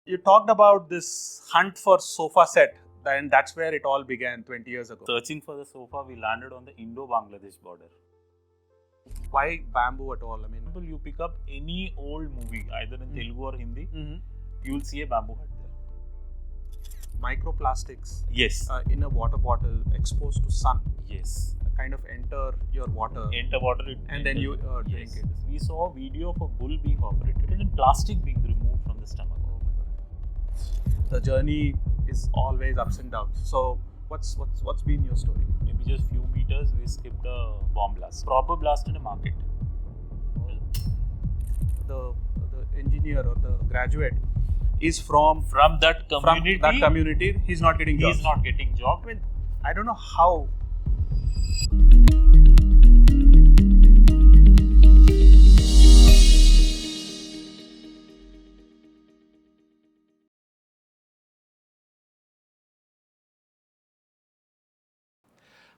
You talked about this hunt for sofa set, and that's where it all began 20 years ago. Searching for the sofa, we landed on the Indo-Bangladesh border. Why bamboo at all? You pick up any old movie, either in Telugu or Hindi, you'll see a bamboo hut there. Microplastics Yes. In a water bottle exposed to sun Yes. kind of enter your water. Enter water, and then you drink yes. it. We saw a video of a bull being operated and plastic being removed from the stomach. Oh my God. The journey is always ups and downs. So what's been your story? Maybe just few meters, we skipped a bomb blast. Proper blast in a market. The engineer or the graduate is from that community. From that community, he's not getting jobs. He's not getting job. I don't know how.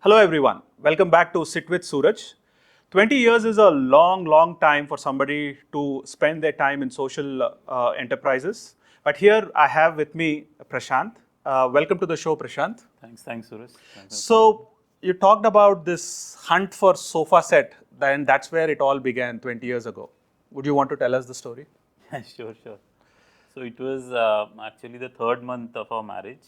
Hello everyone, welcome back to Sit with Suraj. 20 years is a long time for somebody to spend their time in social enterprises. But here I have with me Prashant. Welcome to the show, Prashant. Thanks, Suraj. So you talked about this hunt for sofa set, and that's where it all began 20 years ago. Would you want to tell us the story? Sure. So it was actually the third month of our marriage.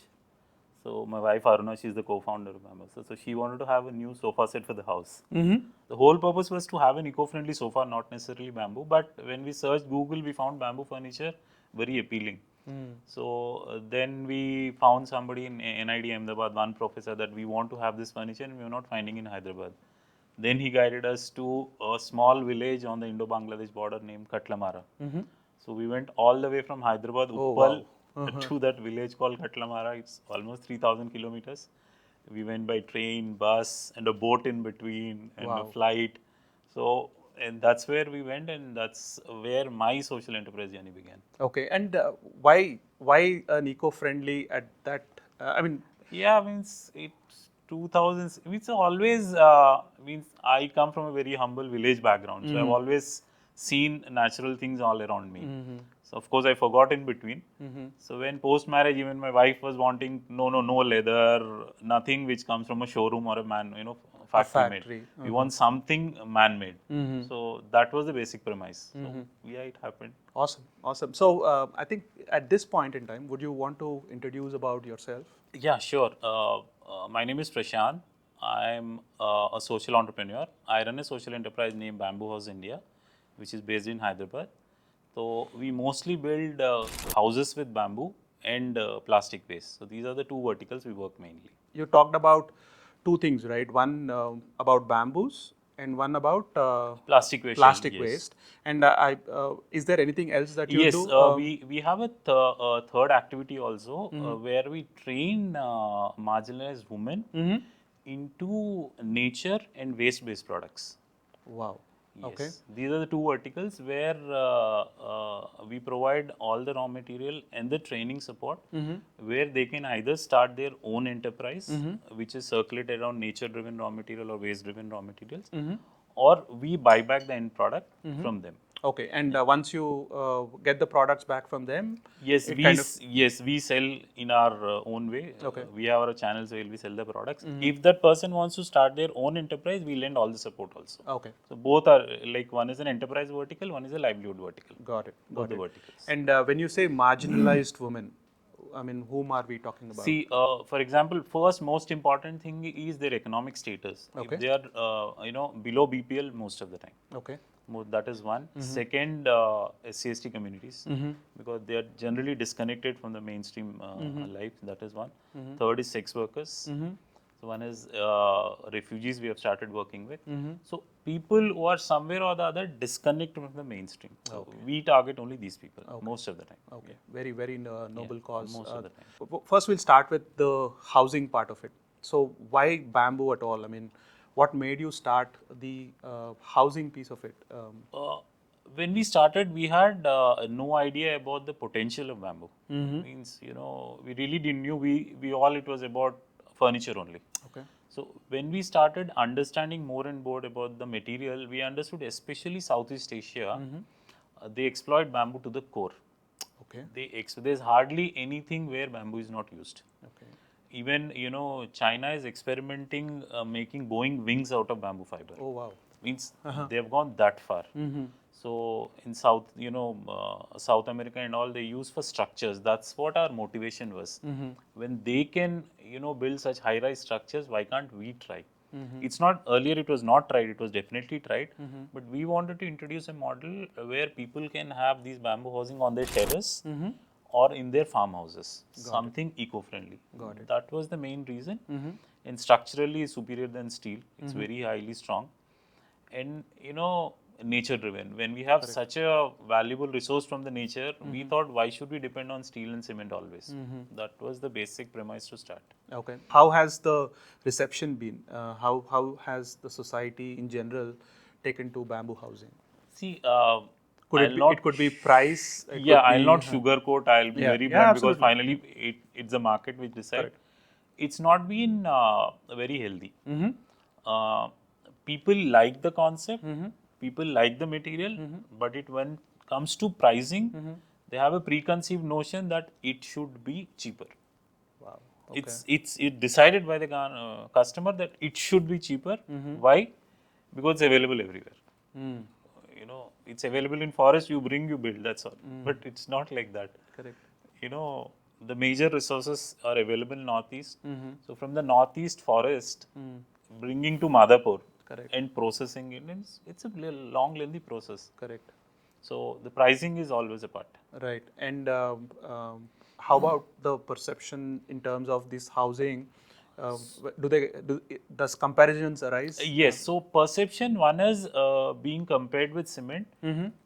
So my wife Aruna, she's the co-founder of Bamboo. So she wanted to have a new sofa set for the house. The whole purpose was to have an eco-friendly sofa, not necessarily bamboo. But when we searched Google, we found bamboo furniture very appealing. So then we found somebody in NID Ahmedabad, one professor, that we want to have this furniture and we were not finding in Hyderabad. Then he guided us to a small village on the Indo-Bangladesh border named Katlamara. So we went all the way from Hyderabad, Uppal, to that village called Katlamara. It's almost 3,000 kilometers. We went by train, bus, and a boat in between, and a flight. So, and that's where we went, and that's where my social enterprise journey began. Okay, and why an eco-friendly at that? Yeah, means it's 2000s. It's always means I come from a very humble village background, so I've always seen natural things all around me. So of course I forgot in between. So when post marriage, even my wife was wanting no leather, nothing which comes from a showroom or a factory made. We want something man made. So that was the basic premise. So yeah, it happened. Awesome. So I think at this point in time, would you want to introduce about yourself? Yeah, sure. My name is Prashant. I'm a social entrepreneur. I run a social enterprise named Bamboo House India, which is based in Hyderabad. So we mostly build houses with bamboo and plastic waste. So these are the two verticals we work mainly. You talked about two things, right? One about bamboos and one about plastic waste. And is there anything else that you do? Yes, we have a third activity also where we train marginalized women into nature and waste-based products. Wow. Yes. Okay. These are the two verticals where we provide all the raw material and the training support where they can either start their own enterprise, which is circulated around nature-driven raw material or waste-driven raw materials, or we buy back the end product from them. Okay, and once you get the products back from them, yes, we sell in our own way. Okay. We have our channels where we sell the products. If that person wants to start their own enterprise, we lend all the support also. Okay. So both are like one is an enterprise vertical, one is a livelihood vertical. Got it. Both the verticals. And when you say marginalized women, whom are we talking about? See, for example, first most important thing is their economic status. Okay. If they are, below BPL most of the time. Okay. That is one. Second, SC/ST communities, because they are generally disconnected from the mainstream life. That is one. Third is sex workers. So one is refugees we have started working with. So people who are somewhere or the other disconnected from the mainstream. So we target only these people most of the time. Okay. Very noble cause. Most of the time. First, we'll start with the housing part of it. So why bamboo at all? What made you start the housing piece of it? When we started, we had no idea about the potential of bamboo. Means, we really didn't know. It was about furniture only. Okay. So when we started understanding more and more about the material, we understood, especially Southeast Asia, they exploit bamboo to the core. Okay. There's hardly anything where bamboo is not used. Okay. Even China is experimenting making Boeing wings out of bamboo fiber. Oh wow. Means they've gone that far. So in South, South America and all, they use for structures. That's what our motivation was. When they can, build such high-rise structures, why can't we try? It's not earlier. It was not tried. It was definitely tried. But we wanted to introduce a model where people can have these bamboo housing on their terrace or in their farmhouses. Something eco-friendly. Got it. That was the main reason. And structurally superior than steel. It's very highly strong. And nature driven. When we have such a valuable resource from the nature, we thought, why should we depend on steel and cement always? That was the basic premise to start. Okay. How has the reception been? How has the society in general taken to bamboo housing? See, It could be price. I'll not sugarcoat. I'll be very blunt because absolutely. finally it's the market which decides. Correct. It's not been very healthy. People like the concept, people like the material, but when it comes to pricing, they have a preconceived notion that it should be cheaper. Wow. Okay. It's decided by the customer that it should be cheaper. Why? Because it's available everywhere. It's available in forest. You bring, you build. That's all. But it's not like that. Correct. The major resources are available in Northeast. So from the Northeast forest, bringing to Madhapur and processing it, it's a long, lengthy process. Correct. So the pricing is always a part. Right. And how about the perception in terms of this housing? Does comparisons arise? Yes. So perception, one is being compared with cement.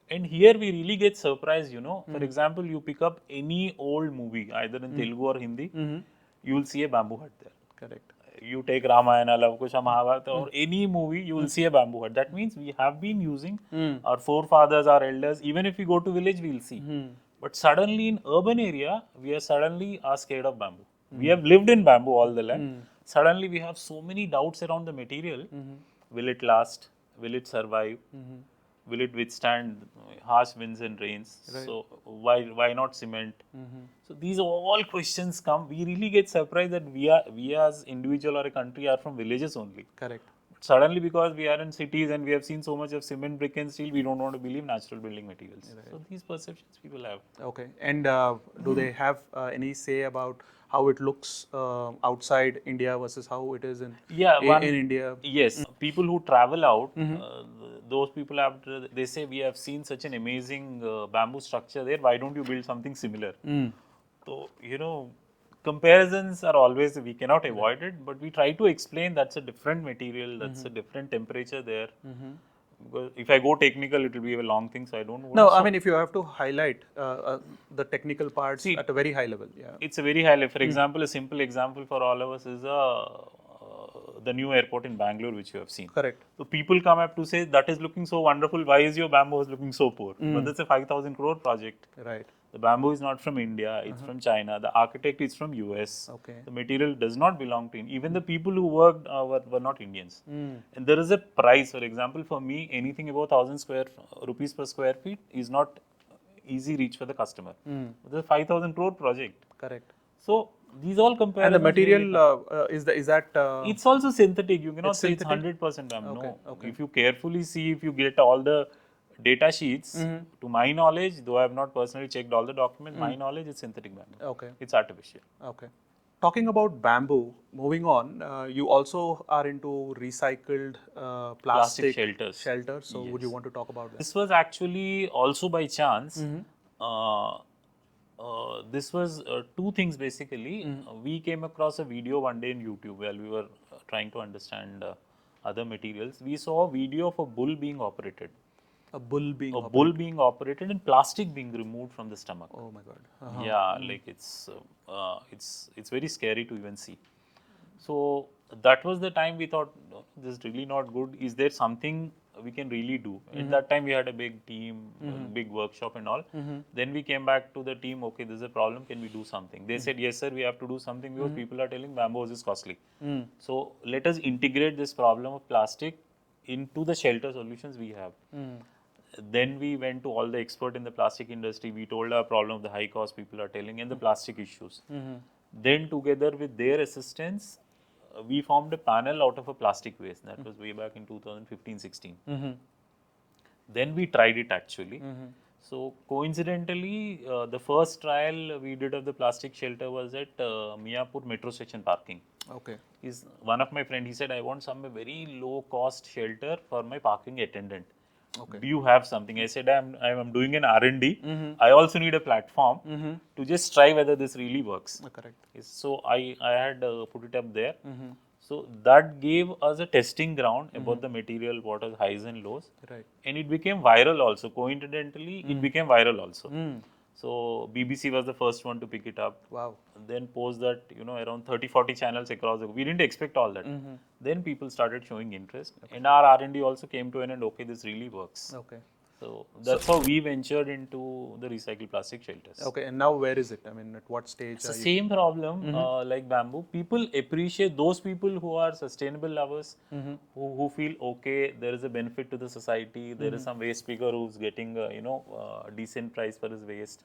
And here we really get surprised, For example, you pick up any old movie, either in Telugu or Hindi, you will see a bamboo hut there. Correct. You take Ramayana, Lava Kusha, Mahabharata, or any movie, you will see a bamboo hut. That means we have been using our forefathers, our elders. Even if we go to village, we will see. But suddenly in urban area, we are scared of bamboo. We have lived in bamboo all the land. Suddenly we have so many doubts around the material. Will it last? Will it survive? Will it withstand harsh winds and rains? Right. So why not cement? So these all questions come. We really get surprised that we as individual or a country are from villages only. Correct. Suddenly, because we are in cities and we have seen so much of cement, brick and steel, we don't want to believe natural building materials. Right. So these perceptions people have. Okay. And do they have any say about how it looks outside India versus how it is in India? Yes. People who travel out, those people they say, we have seen such an amazing bamboo structure there. Why don't you build something similar? So, comparisons are always, we cannot avoid it, but we try to explain that's a different material, that's a different temperature there. Because if I go technical, it will be a long thing, so I don't want No, I mean, if you have to highlight the technical parts at a very high level. Yeah. It's a very high level. For example, a simple example for all of us is the new airport in Bangalore, which you have seen. Correct. So people come up to say, that is looking so wonderful, why is your bamboo looking so poor? But that's a 5,000 crore project. Right. The bamboo is not from India, it's from China. The architect is from US. Okay. The material does not belong to India. Even the people who worked were not Indians. And there is a price. For example, for me, anything above 1,000 rupees per square feet is not easy reach for the customer. It's a 5,000 crore project. Correct. So these all comparisons. And the material is that? It's also synthetic. You cannot say it's 100% bamboo. Okay. No. Okay. If you carefully see, if you get all the data sheets, to my knowledge, though I have not personally checked all the documents, my knowledge is synthetic bamboo. Okay. It's artificial. Okay. Talking about bamboo, moving on, you also are into recycled plastic shelters. So would you want to talk about that? This was actually also by chance. This was two things basically. We came across a video one day in YouTube while we were trying to understand other materials. We saw a video of a bull being operated. A bull being operated and plastic being removed from the stomach. Oh my God. Yeah, like it's very scary to even see. So that was the time we thought, no, this is really not good. Is there something we can really do? At that time we had a big team, a big workshop and all. Then we came back to the team, okay, this is a problem, can we do something? They said, yes sir, we have to do something because people are telling bamboo is costly. So let us integrate this problem of plastic into the shelter solutions we have. Then we went to all the expert in the plastic industry. We told our problem of the high cost people are telling and the plastic issues. Then together with their assistance, we formed a panel out of a plastic waste. That was way back in 2015-16. Then we tried it actually. So coincidentally, the first trial we did of the plastic shelter was at Meiyur metro station parking. Okay. Is one of my friend, he said, I want some very low cost shelter for my parking attendant. Okay. Do you have something? I said, I'm doing an R&D. I also need a platform to just try whether this really works. Correct. So I had put it up there. So that gave us a testing ground about the material, what are highs and lows. Right. And it became viral also. Coincidentally, it became viral also. So BBC was the first one to pick it up. Wow. Then post that, around 30-40 channels across the, we didn't expect all that. Then people started showing interest. And our R&D also came to an end, okay, this really works. Okay. So that's how we ventured into the recycled plastic shelters. Okay. And now where is it? I mean, at what stage It's are the you? same problem like bamboo. People appreciate those people who are sustainable lovers, who feel okay, there is a benefit to the society, there is some waste picker who's getting a decent price for his waste.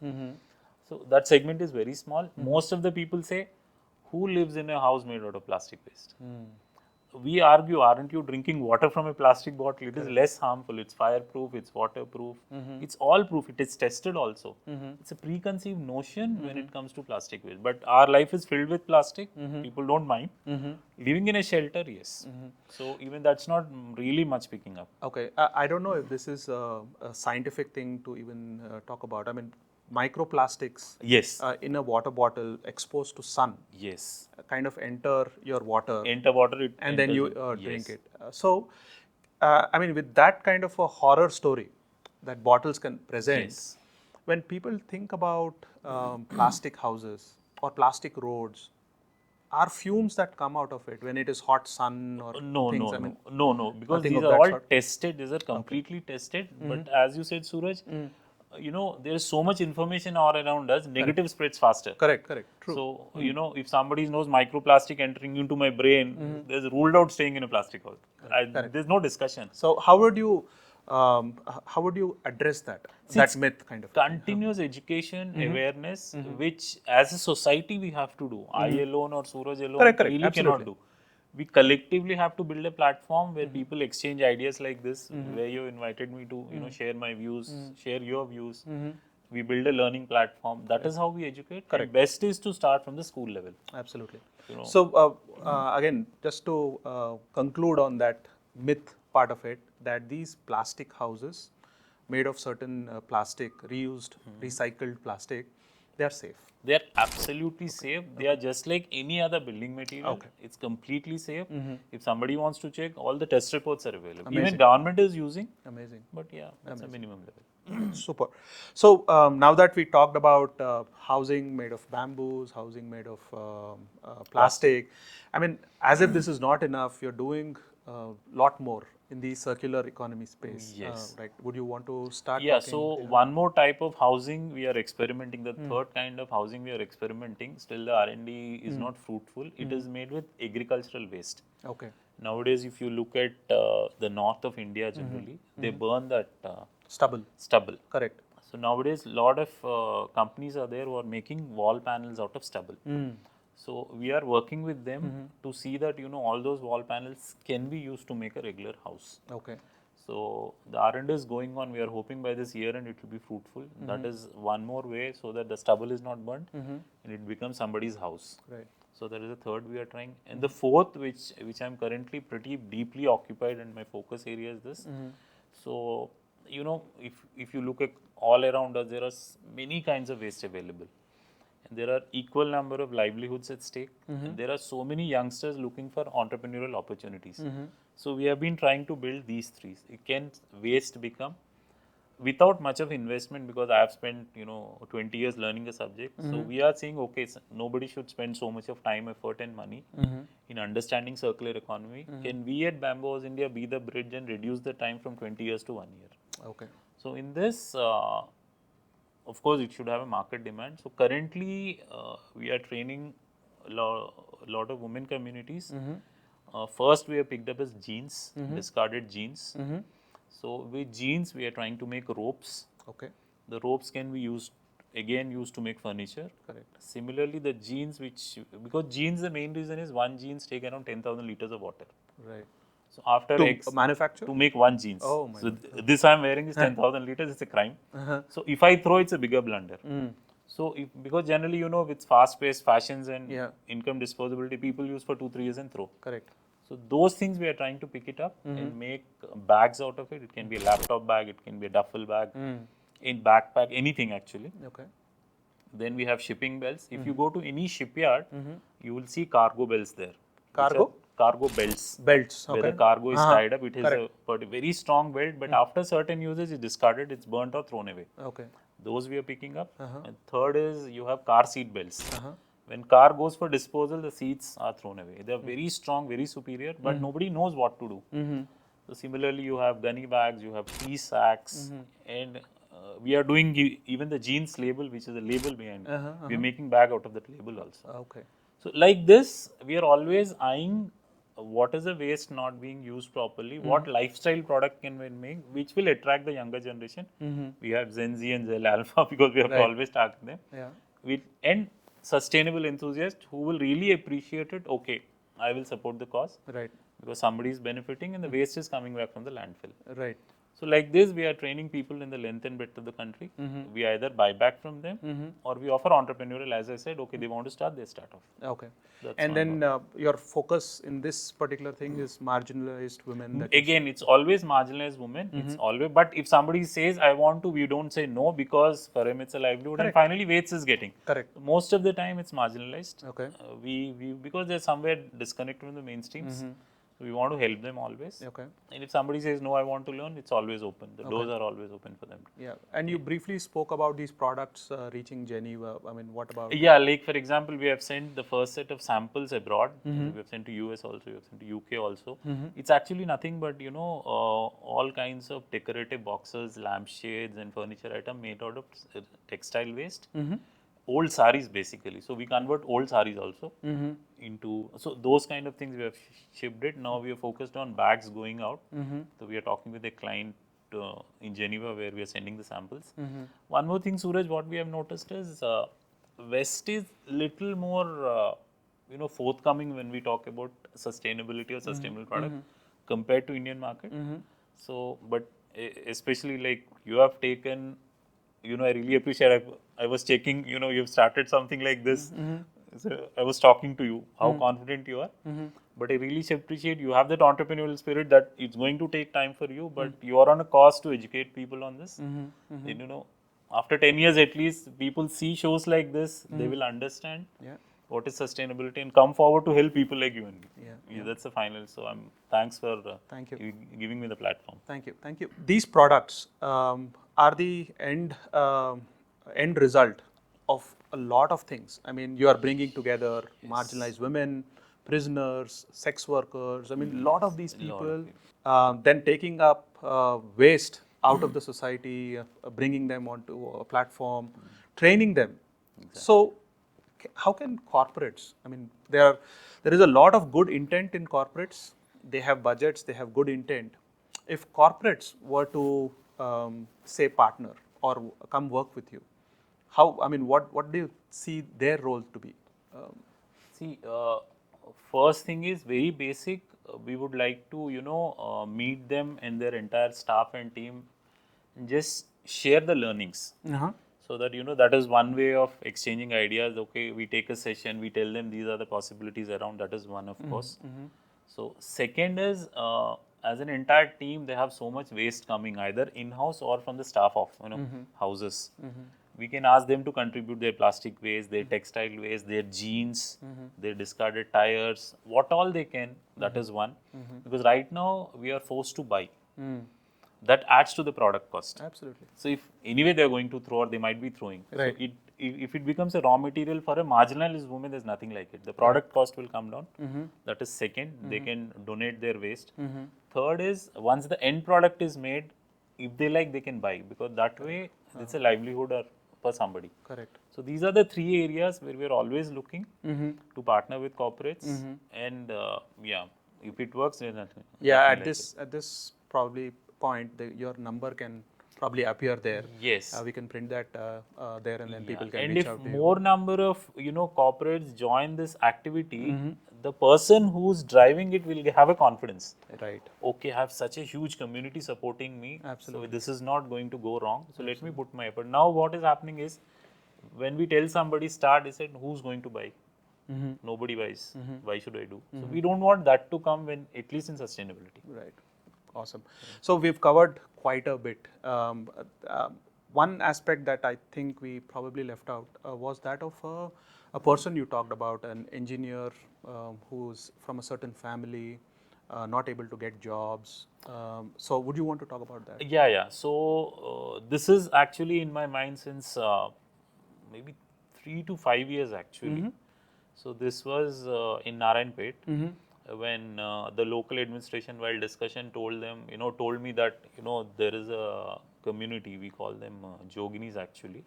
So that segment is very small. Most of the people say, who lives in a house made out of plastic waste? We argue, aren't you drinking water from a plastic bottle? It is less harmful. It's fireproof, it's waterproof, it's all proof. It is tested also. It's a preconceived notion when it comes to plastic waste. But our life is filled with plastic. People don't mind. Living in a shelter, yes. So even that's not really much picking up. Okay. I don't know if this is a scientific thing to even talk about. I mean, microplastics Yes. in a water bottle exposed to sun Yes. kind of enter your water. Enter water, it And then you enters drink yes. it. I mean, with that kind of a horror story that bottles can present, Yes. when people think about plastic houses or plastic roads, are fumes that come out of it when it is hot sun or No, things? no, because nothing these of are that all sort? tested. These are completely tested. But as you said, Suraj, there is so much information all around us. Negative spreads faster. Correct, true. So, if somebody knows microplastic entering into my brain, there's ruled out staying in a plastic house. There's no discussion. So how would you address that myth kind of? Continuous education, awareness, which as a society we have to do. I alone or Suraj alone Correct, really absolutely. cannot do. We collectively have to build a platform where people exchange ideas like this, where you invited me to, share my views, share your views. We build a learning platform. That is how we educate. And best is to start from the school level. Absolutely. So again, just to conclude on that myth part of it, that these plastic houses made of certain plastic, reused, recycled plastic, they are safe. They are absolutely safe. They are just like any other building material. It's completely safe. If somebody wants to check, all the test reports are available. Even government is using. Amazing. But yeah, that's a minimum level. Super. So now that we talked about housing made of bamboos, housing made of plastic, I mean, as if this is not enough, you're doing a lot more in the circular economy space. Yes. Right. Would you want to start? Yeah, talking? so one more type of housing we are experimenting. The third kind of housing we are experimenting, still the R&D is not fruitful. It is made with agricultural waste. Okay. Nowadays, if you look at the north of India generally, they burn that Stubble. Correct. So nowadays, a lot of companies are there who are making wall panels out of stubble. So we are working with them to see that all those wall panels can be used to make a regular house. Okay. So the R&D is going on. We are hoping by this year and it will be fruitful. That is one more way so that the stubble is not burnt and it becomes somebody's house. Right. So that is the third we are trying. And the fourth, which I'm currently pretty deeply occupied and my focus area is this. So if you look at all around us, there are many kinds of waste available. And there are equal number of livelihoods at stake. And there are so many youngsters looking for entrepreneurial opportunities. So we have been trying to build these three. It can waste become without much of investment, because I have spent 20 years learning the subject. So we are saying, okay, nobody should spend so much of time, effort and money in understanding circular economy. Can we at Bamboo House India be the bridge and reduce the time from 20 years to 1 year? Okay. So in this, of course, it should have a market demand. So currently, we are training a lot of women communities. First, we have picked up as jeans, discarded jeans. So with jeans, we are trying to make ropes. Okay. The ropes can be used to make furniture. Correct. Similarly, the jeans, because jeans, the main reason is one jeans take around 10,000 liters of water. Right. So after To manufacture? to make one jeans. Oh my so God. this I'm wearing is 10,000 liters. It's a crime. So if I throw, it's a bigger blunder. So because generally, with fast-paced fashions and income disposability, people use for 2-3 years and throw. Correct. So those things we are trying to pick it up and make bags out of it. It can be a laptop bag, it can be a duffel bag, in backpack, anything actually. Okay. Then we have shipping belts. If you go to any shipyard, you will see cargo belts there. Cargo? Cargo belts. Belts. Okay. Where the cargo is tied up. It is Correct. a very strong belt, but after certain uses, it's discarded, it's burnt or thrown away. Okay. Those we are picking up. And third is you have car seat belts. When car goes for disposal, the seats are thrown away. They are very strong, very superior, but nobody knows what to do. So similarly, you have gunny bags, you have pea sacks, and we are doing even the jeans label, which is a label behind. We are making bag out of that label also. Okay. So like this, we are always eyeing what is the waste not being used properly, what lifestyle product can we make, which will attract the younger generation. We have Gen Z and Gen Alpha because we have to always target them. Yeah. And sustainable enthusiasts who will really appreciate it. Okay, I will support the cause. Right. Because somebody is benefiting and the waste is coming back from the landfill. Right. So like this, we are training people in the length and breadth of the country. We either buy back from them or we offer entrepreneurial, as I said, okay, they want to start, they start off. Okay. That's and then your focus in this particular thing is marginalized women. Again, it's always marginalized women. It's always, but if somebody says, I want to, we don't say no because for him it's a livelihood. Correct. And finally, weights is getting. Correct. Most of the time, it's marginalized. Okay. We because they're somewhere disconnected from the mainstreams. So we want to help them always. Okay. And if somebody says, no, I want to learn, it's always open. The doors are always open for them. Yeah. And you briefly spoke about these products reaching Geneva. I mean, what about? Yeah, like for example, we have sent the first set of samples abroad. We have sent to US also, we have sent to UK also. It's actually nothing but, all kinds of decorative boxes, lampshades and furniture item made out of textile waste. Old saris basically. So we convert old saris also into, so those kind of things we have shipped it. Now we are focused on bags going out. So we are talking with a client in Geneva where we are sending the samples. One more thing, Suraj, what we have noticed is West is little more, forthcoming when we talk about sustainability or sustainable product compared to Indian market. So, but especially like you have taken, I really appreciate. I was checking. You've started something like this. So I was talking to you, how confident you are. But I really appreciate you have that entrepreneurial spirit that it's going to take time for you, but you are on a cause to educate people on this. Then, after 10 years at least, people see shows like this, they will understand what is sustainability and come forward to help people like you and me. Yeah, that's the final. So thanks for Thank you. Giving me the platform. Thank you. Thank you. These products are the end result of a lot of things. I mean, you are bringing together marginalized women, prisoners, sex workers. I mean, a lot of these people then taking up waste out of the society, bringing them onto a platform, training them. So, how can corporates? I mean, there is a lot of good intent in corporates. They have budgets. They have good intent. If corporates were to say partner or come work with you, what do you see their role to be? See, first thing is very basic. We would like to, meet them and their entire staff and team and just share the learnings. So that, that is one way of exchanging ideas. Okay, we take a session, we tell them these are the possibilities around. That is one, of course. So second is, as an entire team, they have so much waste coming either in-house or from the staff of, houses. We can ask them to contribute their plastic waste, their textile waste, their jeans, their discarded tires, what all they can. That is one. Because right now we are forced to buy. That adds to the product cost. Absolutely. So if anyway they are going to throw or they might be throwing. Right. So if it becomes a raw material for a marginalized woman, there's nothing like it. The product cost will come down. That is second. They can donate their waste. Third is once the end product is made, if they like, they can buy because that way it's a livelihood or for somebody. Correct. So these are the three areas where we are always looking to partner with corporates and if it works, there's nothing. Yeah, at this probably point, your number can probably appear there. Yes. We can print that there, and then people can And reach if out to more you. number of corporates join this activity, the person who's driving it will have a confidence. Right. Okay, I have such a huge community supporting me, Absolutely. so this is not going to go wrong. So let me put my effort. Now what is happening is, when we tell somebody start, they said, who's going to buy? Nobody buys. Why should I do? So we don't want that to come, when at least in sustainability. Right. Awesome. So we've covered quite a bit. One aspect that I think we probably left out was that of a person you talked about, an engineer who's from a certain family, not able to get jobs. So would you want to talk about that? Yeah. So this is actually in my mind since maybe 3 to 5 years actually. So this was in Narayanpet, when the local administration, while discussion, told me that there is a community, we call them Joginis actually.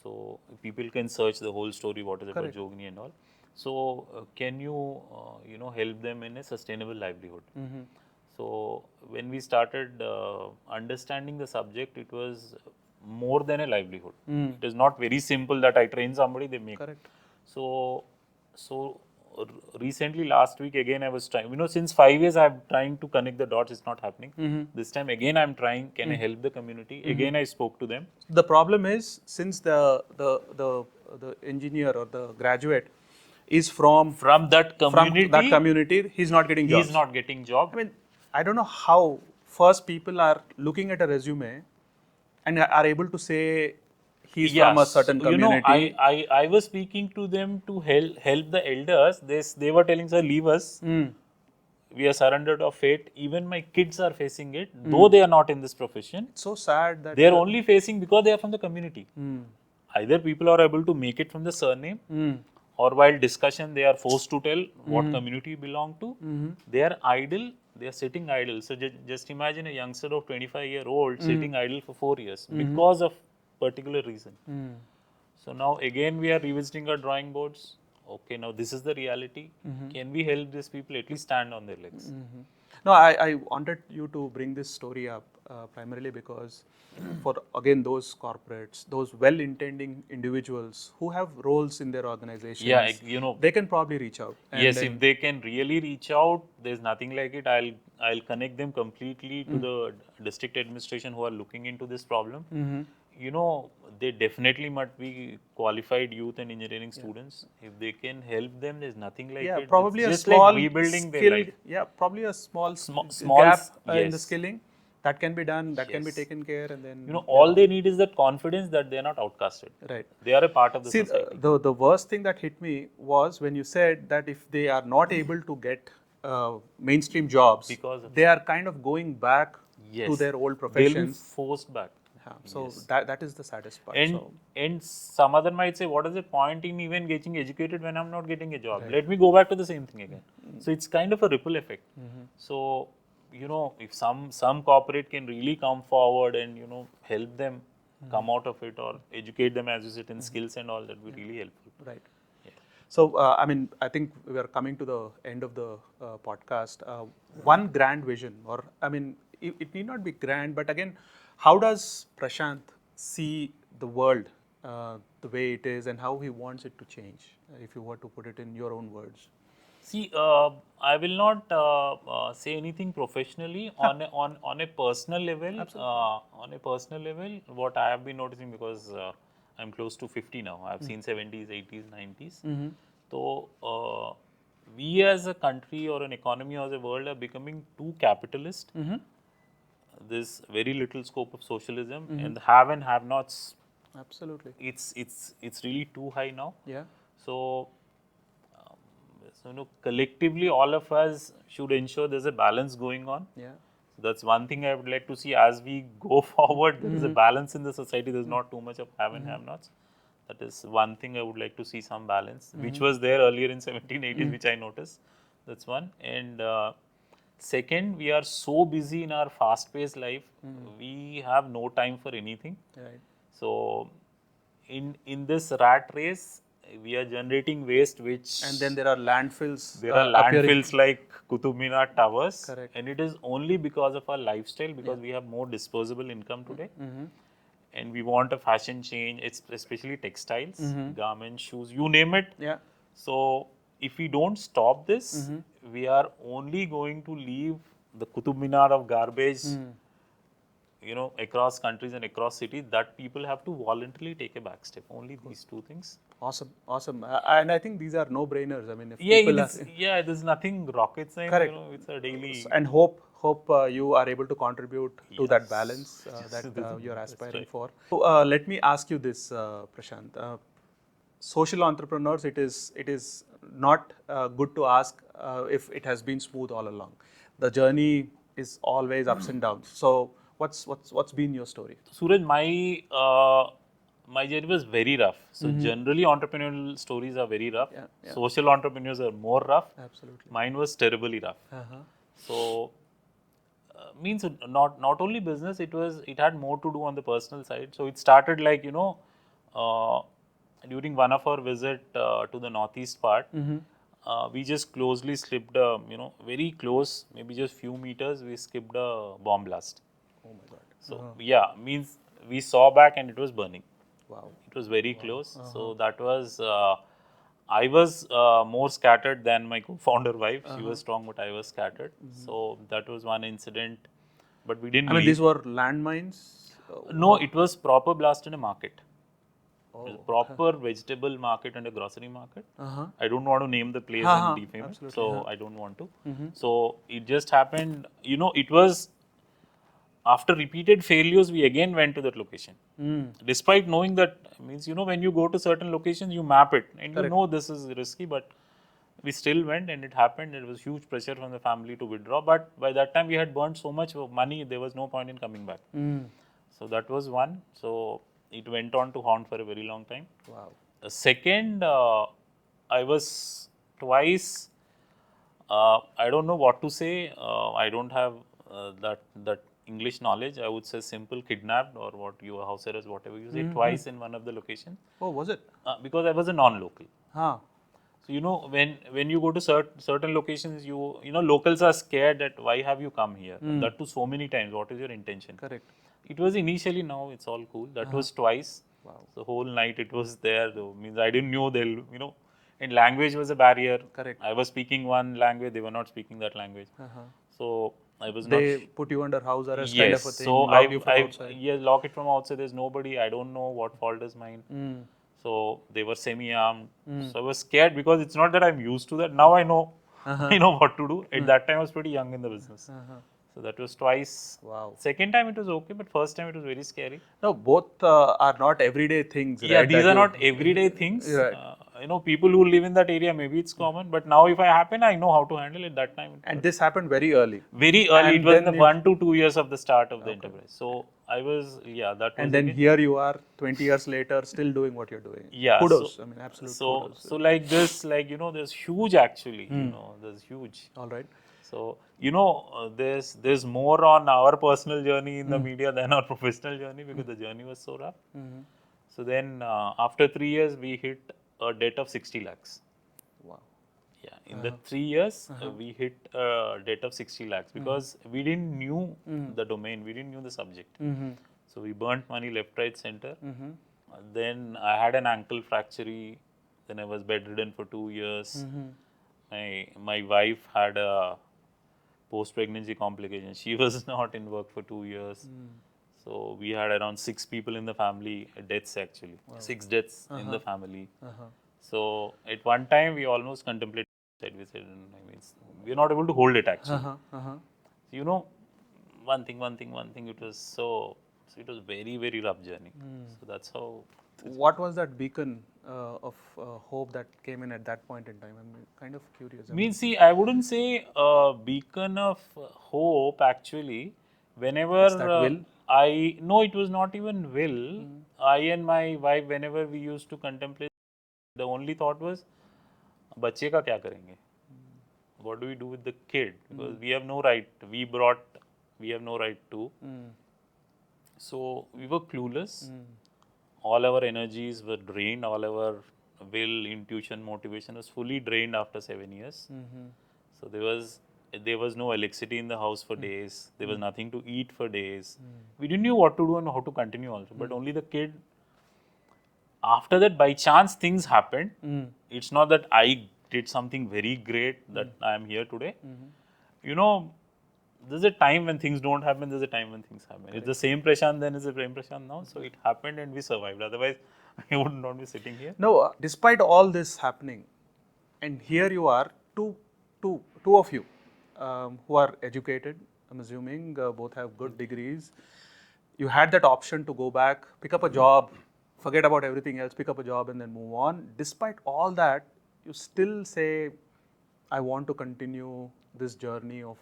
So people can search the whole story, what is about Jogini and all. So can you help them in a sustainable livelihood? So when we started understanding the subject, it was more than a livelihood. It is not very simple that I train somebody, they make. Correct. So recently, last week again, I was trying. Since 5 years, I'm trying to connect the dots. It's not happening. This time again, I'm trying. Can I help the community? Again, I spoke to them. The problem is, since the engineer or the graduate is from That community, he's not getting jobs. he's not getting job. I mean, I don't know how first people are looking at a resume and are able to say he's from a certain community. I was speaking to them to help the elders. They were telling, sir, leave us. We are surrendered of fate. Even my kids are facing it, though they are not in this profession. It's so sad that They are only facing because they are from the community. Either people are able to make it from the surname, or while discussion they are forced to tell what community you belong to. They are idle. They are sitting idle. So just imagine a youngster of 25-year-old sitting idle for 4 years because of particular reason. So now again we are revisiting our drawing boards. Okay, now this is the reality. Can we help these people at least stand on their legs? No, I wanted you to bring this story up primarily because for, again, those corporates, those well-intending individuals who have roles in their organizations, they can probably reach out. And Yes, if they can really reach out, there's nothing like it. I'll connect them completely to the district administration who are looking into this problem. They definitely must be qualified youth and engineering students. If they can help them, there's nothing like it. probably It's a just small like rebuilding their life. probably a small small gap in the yes. skilling that can be done, that can be taken care, and then all they need is that confidence that they are not outcasted. Right. They are a part of the See, society. the worst thing that hit me was when you said that if they are not able to get mainstream jobs, Because of they are kind of going back to their old They'll be professions. forced back. So that is the saddest part. And some other might say, what is the point in even getting educated when I'm not getting a job? Let me go back to the same thing again. So it's kind of a ripple effect. So if some corporate can really come forward and help them come out of it, or educate them, as you said, in skills and all, that would be really helpful. Right. So, I think we are coming to the end of the podcast. One grand vision, or it need not be grand, but again, how does Prashant see the world the way it is, and how he wants it to change? If you were to put it in your own words. See, I will not say anything professionally. On a personal level. On a personal level, what I have been noticing, because I'm close to 50 now. I've seen 70s, 80s, 90s. So we as a country or an economy or as a world are becoming too capitalist. There's very little scope of socialism, and the have and have-nots. Absolutely. It's really too high now. Yeah. So collectively, all of us should ensure there's a balance going on. Yeah. So that's one thing I would like to see as we go forward. There is a balance in the society. There's not too much of have and have-nots. That is one thing I would like to see, some balance, which was there earlier in 1780s, which I noticed. That's one. And second, we are so busy in our fast-paced life, we have no time for anything. Right. So in this rat race, we are generating waste which And then there are landfills. there are appearing. landfills like Qutub Minar towers. Correct. And it is only because of our lifestyle, because we have more disposable income today. And we want a fashion change, it's especially textiles, garments, shoes, you name it. Yeah. So if we don't stop this, we are only going to leave the Qutub Minar of garbage, across countries and across cities, that people have to voluntarily take a back step. Only these two things. Awesome, awesome. And I think these are no-brainers. I mean, if Yeah, people there's nothing rocket science. Correct. It's a daily. and hope you are able to contribute to that Yes. balance Yes. that you're aspiring right. for. So, let me ask you this, Prashant. Social entrepreneurs, it is not good to ask if it has been smooth all along. The journey is always ups and downs. So, what's been your story? Suraj, my journey was very rough. So generally, entrepreneurial stories are very rough. Yeah. Social entrepreneurs are more rough. Absolutely. Mine was terribly rough. So means not only business. It had more to do on the personal side. So it started like during one of our visit to the northeast part. We just closely slipped, very close, maybe just few meters. We skipped a bomb blast. Oh my God. So yeah, means we saw back and it was burning. Wow. It was very close. So that was, I was more scattered than my co-founder wife. She was strong, but I was scattered. So that was one incident. But we didn't I mean, leave. these were landmines. No, it was proper blast in a market. Oh. It was proper vegetable market and a grocery market. I don't want to name the place Uh-huh. and defame it, Absolutely. so I don't want to. So it just happened, it was after repeated failures, we again went to that location. Despite knowing that, means, when you go to certain locations, you map it and you know this is risky, but we still went and it happened. It was huge pressure from the family to withdraw, but by that time we had burnt so much money, there was no point in coming back. So that was one. So it went on to haunt for a very long time. Wow. The second, I was twice. I don't know what to say. I don't have that English knowledge. I would say simple kidnapped, or what you house arrest, whatever you say, twice in one of the locations. Oh, was it? Because I was a non-local. Huh. So when you go to certain locations, locals are scared that why have you come here? That too so many times. What is your intention? Correct. It was initially, now it's all cool. That was twice. Wow. The whole night it was there. Though means I didn't know and language was a barrier. Correct. I was speaking one language, they were not speaking that language. So I was They not. put you under house arrest Yes. kind of a thing. So Lock you from outside. lock it from outside. There's nobody. I don't know what fault is mine. So they were semi-armed. So I was scared because it's not that I'm used to that. Now I know, I know what to do. At that time I was pretty young in the business. So that was twice. Wow. Second time it was okay, but first time it was very scary. No, both are not everyday things. Yeah, right, these that are you- not everyday things. Right. People who live in that area, maybe it's common. But now if I happen, I know how to handle it. That time, And this happened very early. very early. and It was then in the you- 1 to 2 years of the start of the enterprise. So I was, that was. And then again. here you are, 20 years later, still doing what you're doing. Yeah. Kudos. I mean, absolute So kudos. like this, there's huge actually. There's huge. All right. So there's more on our personal journey in the media than our professional journey, because the journey was so rough. So then after 3 years, we hit a debt of 60 lakhs. Wow. Yeah, in the 3 years, we hit a debt of 60 lakhs because we didn't knew the domain, we didn't knew the subject. So we burnt money left, right, center. Then I had an ankle fracture. Then I was bedridden for 2 years. My wife had a post-pregnancy complication. She was not in work for 2 years. So we had around 6 people in the family, deaths actually. Wow. 6 deaths in the family. So at one time we almost contemplated suicide. We said, we're not able to hold it actually. One thing, it was so it was very, very rough journey. So that's how. What was that beacon of hope that came in at that point in time? I'm kind of curious. See, I wouldn't say a beacon of hope actually. Whenever It's that will? no, it was not even will. I and my wife, whenever we used to contemplate, the only thought was, बच्चे का क्या करेंगे? What do we do with the kid? Because we have no right. We have no right to. So we were clueless. All our energies were drained. All our will, intuition, motivation was fully drained after 7 years. So there was no electricity in the house for days. There was nothing to eat for days. We didn't know what to do and how to continue also. But only the kid. After that, by chance, things happened. It's not that I did something very great that I am here today. You know, there's a time when things don't happen. There's a time when things happen. It's the same Prashant then is the same Prashant now. So it happened and we survived. Otherwise, I would not be sitting here. No, despite all this happening, and here you are, two of you who are educated, I'm assuming, both have good degrees. You had that option to go back, pick up a job, forget about everything else, pick up a job and then move on. Despite all that, you still say, I want to continue this journey of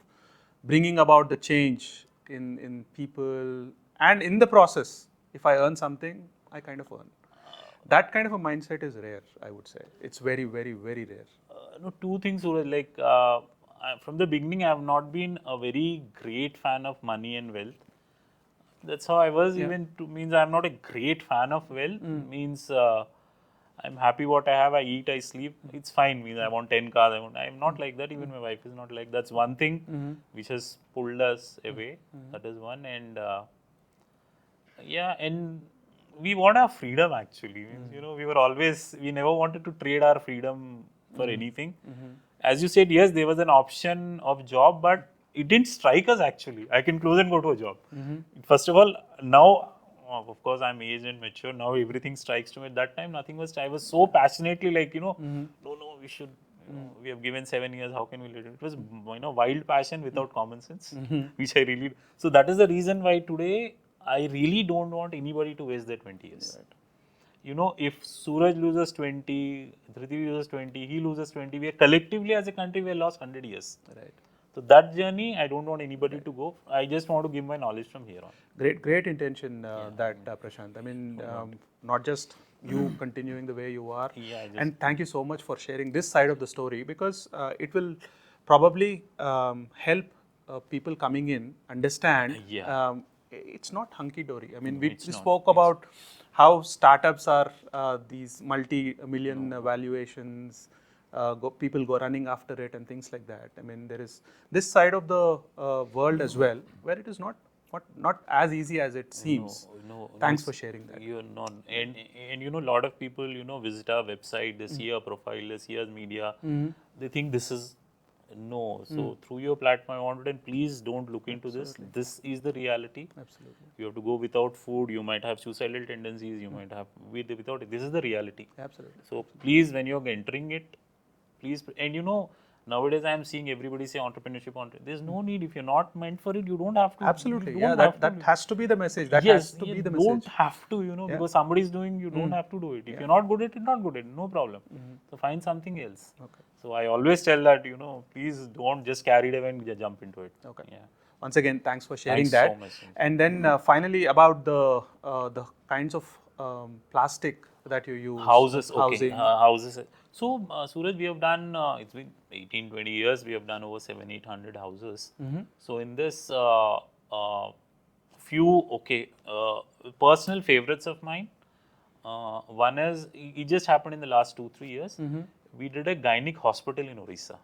bringing about the change in people, and in the process, if I earn something, I kind of earn. That kind of a mindset is rare, I would say. It's very, very, very rare. No, two things, Suraj. Like, from the beginning, I have not been a very great fan of money and wealth. That's how I was. Even means I'm not a great fan of wealth. Means I'm happy what I have. I eat, I sleep. It's fine. Means I want 10 cars. I'm not like that. Even my wife is not like. That's one thing which has pulled us away. That is one. And and we want our freedom actually. Means, we never wanted to trade our freedom for anything. As you said, yes, there was an option of job, but it didn't strike us actually. I can close and go to a job. First of all, now, of course, I'm aged and mature. Now everything strikes to me. At that time, nothing was. I was so passionately like, no, we should. We have given 7 years. How can we let it? It was, wild passion without common sense, which I really. So that is the reason why today I really don't want anybody to waste their 20 years. Right. If Suraj loses 20, Dhruti loses 20, he loses 20, we are collectively as a country, we have lost 100 years. Right. So that journey, I don't want anybody to go. I just want to give my knowledge from here on. Great intention, Prashant. I mean, not just you continuing the way you are. And thank you so much for sharing this side of the story, because it will probably help people coming in understand it's not hunky-dory. I mean, we spoke about how startups are these multi-million valuations, people go running after it and things like that. I mean, there is this side of the world as well, where it is not as easy as it seems. Thanks for sharing that. You're not, and a lot of people visit our website, they see our profile, they see our media, they think this is So through your platform, I wanted, and please don't look into this. This is the reality. Absolutely. You have to go without food. You might have suicidal tendencies. You might have without it. This is the reality. Absolutely. So please, when you're entering it, please, and nowadays I am seeing everybody say entrepreneurship. There's no need. If you're not meant for it, you don't have to. Absolutely. Yeah, that has to be the message. That has to be the message. You don't have to, because somebody's doing, you don't have to do it. If you're not good at it, not good at it, no problem. So find something else. Okay. So I always tell that, please don't just carry it away and jump into it. Okay. Yeah. Once again, thanks for sharing Thanks that. so much. And then finally, about the kinds of plastic that you use. Houses. Okay. Housing. Houses. So, Suraj, we have done, it's been 18, 20 years, we have done over 700-800 houses. So, in this, personal favorites of mine. One is, it just happened in the last 2-3 years. We did a gynec hospital in Orissa.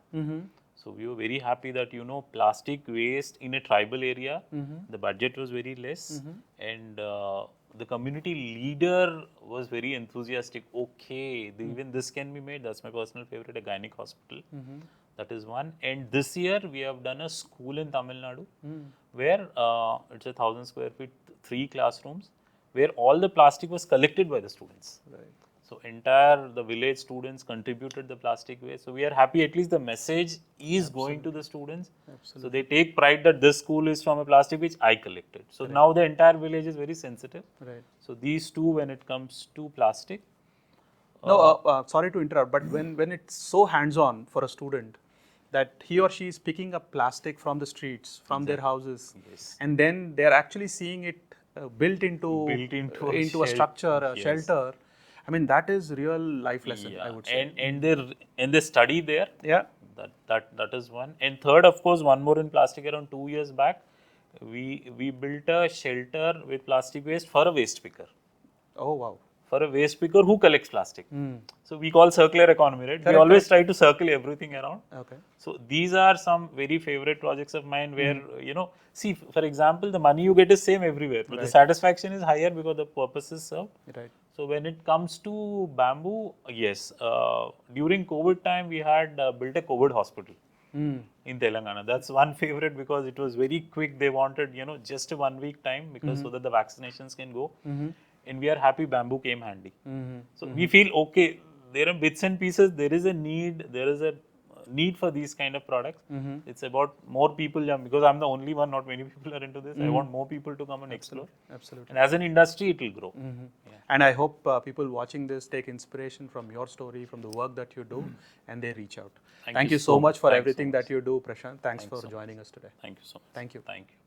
So we were very happy that, plastic waste in a tribal area, the budget was very less, and the community leader was very enthusiastic. Okay, even this can be made. That's my personal favorite, a gynec hospital. That is one. And this year we have done a school in Tamil Nadu, where it's 1,000 square feet, 3 classrooms, where all the plastic was collected by the students. Right. So the village students contributed the plastic waste. So we are happy at least the message is going to the students. Absolutely. So they take pride that this school is from a plastic which I collected. So now the entire village is very sensitive. Right. So these two, when it comes to plastic. No, sorry to interrupt, but when it's so hands-on for a student that he or she is picking up plastic from the streets, from their houses, and then they're actually seeing it built into a structure, a shelter. I mean, that is real life lesson, I would say. And they study there. Yeah. That is one. And third, of course, one more in plastic. Around 2 years back, we built a shelter with plastic waste for a waste picker. Oh wow. for a waste picker who collects plastic. So we call circular economy, right? We always try to circle everything around. Okay. So these are some very favorite projects of mine where, see, for example, the money you get is same everywhere, but the satisfaction is higher because the purpose is served. Right. So when it comes to bamboo, yes, during COVID time, we had built a COVID hospital in Telangana. That's one favorite because it was very quick. They wanted, just a 1 week time because so that the vaccinations can go. And we are happy bamboo came handy. So we feel, okay, there are bits and pieces. There is a need for these kind of products. It's about more people, because I'm the only one, not many people are into this. I want more people to come and explore. Absolutely. And as an industry, it will grow. And I hope people watching this take inspiration from your story, from the work that you do, and they reach out. Thank you so much for everything that you do, Prashant. Thanks for joining us today. Thank you so much. Thank you. Thank you.